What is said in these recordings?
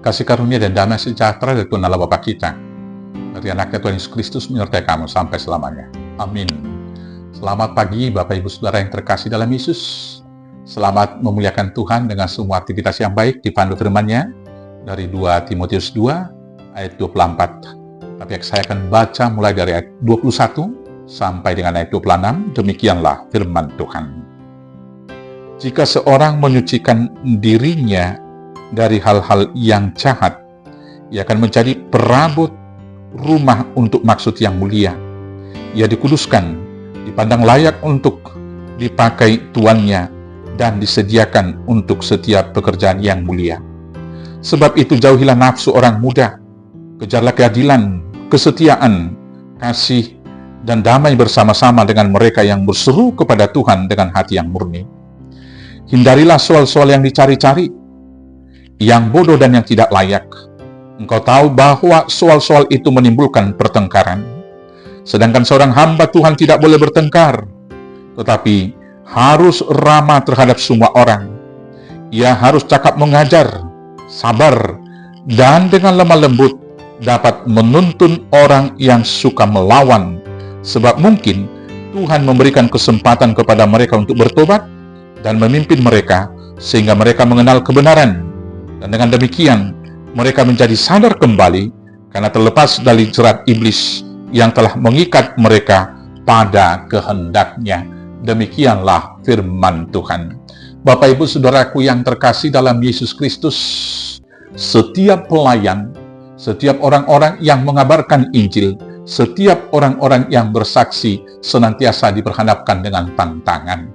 Kasih karunia dan damai sejahtera dari Tuhan Allah Bapa kita, dari anaknya Tuhan Yesus Kristus menyertai kamu sampai selamanya. Amin. Selamat pagi Bapak Ibu Saudara yang terkasih dalam Yesus. Selamat memuliakan Tuhan dengan semua aktivitas yang baik dipandu firman-Nya dari 2 Timotius 2 ayat 24. Tapi saya akan baca mulai dari ayat 21 sampai dengan ayat 26. Demikianlah firman Tuhan. Jika seorang menyucikan dirinya dari hal-hal yang jahat, ia akan menjadi perabot rumah untuk maksud yang mulia. Ia dikuduskan, dipandang layak untuk dipakai tuannya, dan disediakan untuk setiap pekerjaan yang mulia. Sebab itu jauhilah nafsu orang muda, kejarlah keadilan, kesetiaan, kasih, dan damai bersama-sama dengan mereka yang berseru kepada Tuhan dengan hati yang murni. Hindarilah soal-soal yang dicari-cari, yang bodoh dan yang tidak layak. Engkau tahu bahwa soal-soal itu menimbulkan pertengkaran. Sedangkan seorang hamba Tuhan tidak boleh bertengkar, tetapi harus ramah terhadap semua orang. Ia harus cakap mengajar, sabar, dan dengan lemah lembut dapat menuntun orang yang suka melawan. Sebab mungkin Tuhan memberikan kesempatan kepada mereka untuk bertobat dan memimpin mereka sehingga mereka mengenal kebenaran. Dan dengan demikian, mereka menjadi sadar kembali karena terlepas dari jerat iblis yang telah mengikat mereka pada kehendaknya. Demikianlah firman Tuhan. Bapak Ibu Saudaraku yang terkasih dalam Yesus Kristus, setiap pelayan, setiap orang-orang yang mengabarkan Injil, setiap orang-orang yang bersaksi senantiasa diperhadapkan dengan tantangan.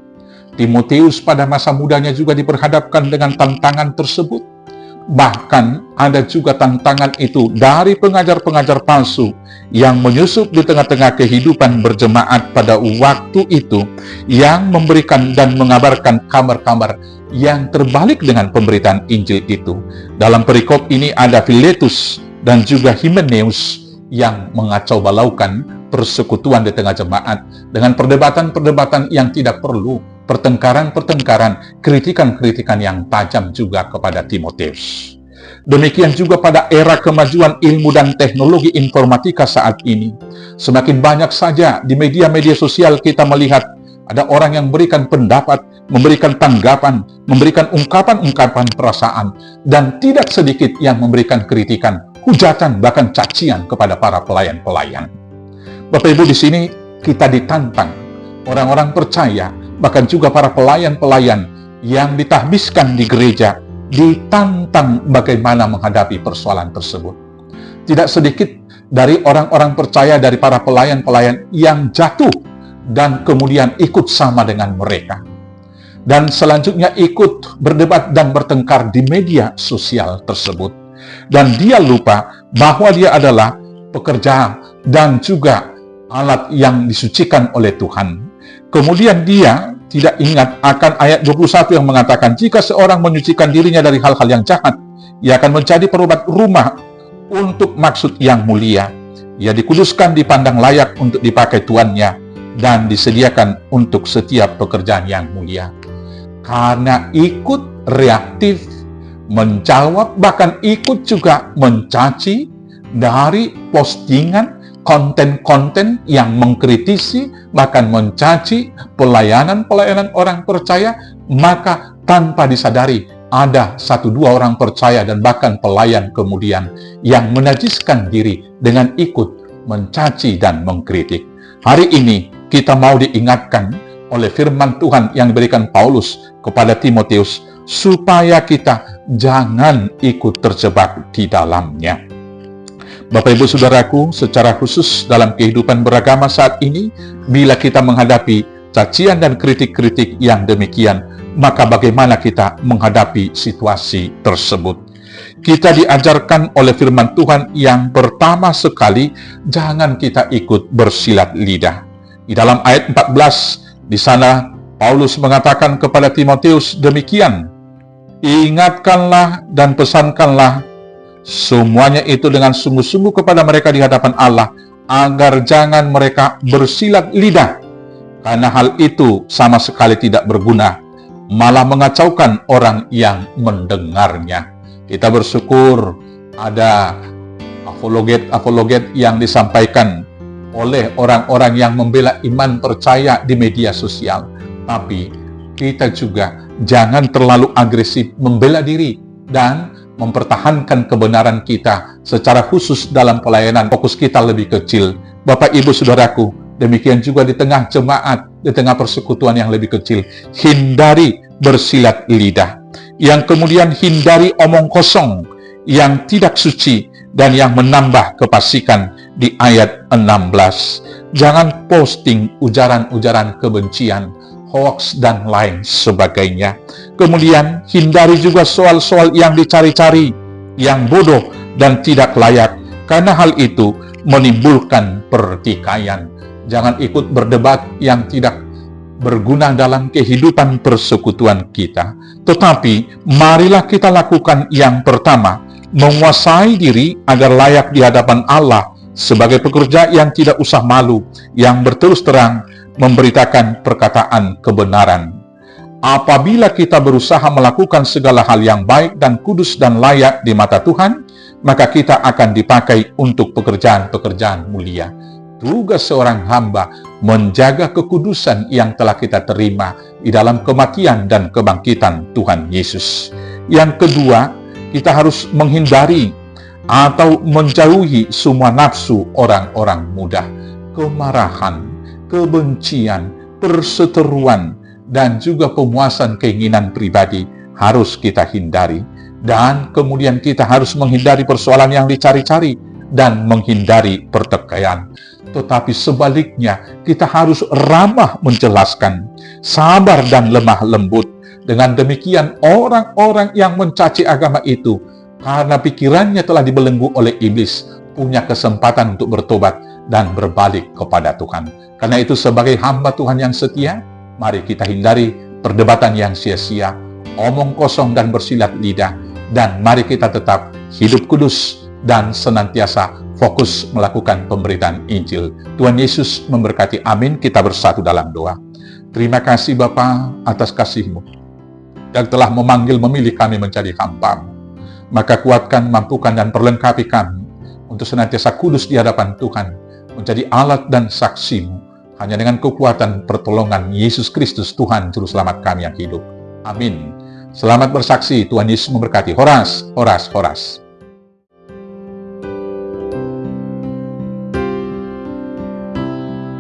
Timotius pada masa mudanya juga diperhadapkan dengan tantangan tersebut. Bahkan ada juga tantangan itu dari pengajar-pengajar palsu yang menyusup di tengah-tengah kehidupan berjemaat pada waktu itu, yang memberikan dan mengabarkan kabar-kabar yang terbalik dengan pemberitaan Injil itu. Dalam perikop ini ada Filetus dan juga Himeneus yang mengacau balaukan persekutuan di tengah jemaat dengan perdebatan-perdebatan yang tidak perlu, pertengkaran-pertengkaran, kritikan-kritikan yang tajam juga kepada Timotius. Demikian juga pada era kemajuan ilmu dan teknologi informatika saat ini. Semakin banyak saja di media-media sosial kita melihat ada orang yang memberikan pendapat, memberikan tanggapan, memberikan ungkapan-ungkapan perasaan, dan tidak sedikit yang memberikan kritikan, hujatan, bahkan cacian kepada para pelayan-pelayan. Bapak Ibu, di sini kita ditantang, orang-orang percaya, bahkan juga para pelayan-pelayan yang ditahbiskan di gereja, ditantang bagaimana menghadapi persoalan tersebut. Tidak sedikit dari orang-orang percaya, dari para pelayan-pelayan yang jatuh dan kemudian ikut sama dengan mereka. Dan selanjutnya ikut berdebat dan bertengkar di media sosial tersebut. Dan dia lupa bahwa dia adalah pekerja dan juga alat yang disucikan oleh Tuhan. Kemudian dia tidak ingat akan ayat 21 yang mengatakan, jika seorang menyucikan dirinya dari hal-hal yang jahat, ia akan menjadi perobat rumah untuk maksud yang mulia. Ia dikuduskan, dipandang layak untuk dipakai tuannya, dan disediakan untuk setiap pekerjaan yang mulia. Karena ikut reaktif, menjawab, bahkan ikut juga mencaci dari postingan, konten-konten yang mengkritisi, bahkan mencaci pelayanan-pelayanan orang percaya, maka tanpa disadari ada 1-2 orang percaya dan bahkan pelayan kemudian yang menajiskan diri dengan ikut mencaci dan mengkritik. Hari ini kita mau diingatkan oleh firman Tuhan yang diberikan Paulus kepada Timotius, supaya kita jangan ikut terjebak di dalamnya. Bapak Ibu Saudaraku, secara khusus dalam kehidupan beragama saat ini, bila kita menghadapi cacian dan kritik-kritik yang demikian, maka bagaimana kita menghadapi situasi tersebut? Kita diajarkan oleh firman Tuhan yang pertama sekali, jangan kita ikut bersilat lidah. Di dalam ayat 14, di sana Paulus mengatakan kepada Timotius demikian, ingatkanlah dan pesankanlah semuanya itu dengan sungguh-sungguh kepada mereka di hadapan Allah, agar jangan mereka bersilat lidah, karena hal itu sama sekali tidak berguna, malah mengacaukan orang yang mendengarnya. Kita bersyukur ada apologet yang disampaikan oleh orang-orang yang membela iman percaya di media sosial. Tapi kita juga jangan terlalu agresif membela diri dan mempertahankan kebenaran kita secara khusus dalam pelayanan. Fokus kita lebih kecil. Bapak, Ibu, Saudaraku, demikian juga di tengah jemaat, di tengah persekutuan yang lebih kecil. Hindari bersilat lidah. Yang kemudian hindari omong kosong yang tidak suci dan yang menambah kefasikan di ayat 16. Jangan posting ujaran-ujaran kebencian, hoax, dan lain sebagainya. Kemudian hindari juga soal-soal yang dicari-cari, yang bodoh dan tidak layak, karena hal itu menimbulkan pertikaian. Jangan ikut berdebat yang tidak berguna dalam kehidupan persekutuan kita. Tetapi marilah kita lakukan yang pertama, menguasai diri agar layak di hadapan Allah sebagai pekerja yang tidak usah malu, yang berterus terang memberitakan perkataan kebenaran. Apabila kita berusaha melakukan segala hal yang baik dan kudus dan layak di mata Tuhan, maka kita akan dipakai untuk pekerjaan-pekerjaan mulia. Tugas seorang hamba menjaga kekudusan yang telah kita terima di dalam kematian dan kebangkitan Tuhan Yesus. Yang kedua, kita harus menghindari atau menjauhi semua nafsu orang-orang muda. Kemarahan, kebencian, perseteruan, dan juga pemuasan keinginan pribadi harus kita hindari. Dan kemudian kita harus menghindari persoalan yang dicari-cari dan menghindari pertikaian. Tetapi sebaliknya, kita harus ramah menjelaskan, sabar dan lemah lembut. Dengan demikian, orang-orang yang mencaci agama itu, karena pikirannya telah dibelenggu oleh iblis, punya kesempatan untuk bertobat dan berbalik kepada Tuhan. Karena itu, sebagai hamba Tuhan yang setia, mari kita hindari perdebatan yang sia-sia, omong kosong dan bersilat lidah, dan mari kita tetap hidup kudus dan senantiasa fokus melakukan pemberitaan Injil. Tuhan Yesus memberkati. Amin. Kita bersatu dalam doa. Terima kasih Bapa atas kasih-Mu yang telah memilih kami menjadi hamba-Mu. Maka kuatkan, mampukan, dan perlengkapi kami untuk senantiasa kudus di hadapan Tuhan, menjadi alat dan saksi-Mu, hanya dengan kekuatan pertolongan Yesus Kristus, Tuhan Juru Selamat kami yang hidup. Amin. Selamat bersaksi. Tuhan Yesus memberkati. Horas, horas, horas.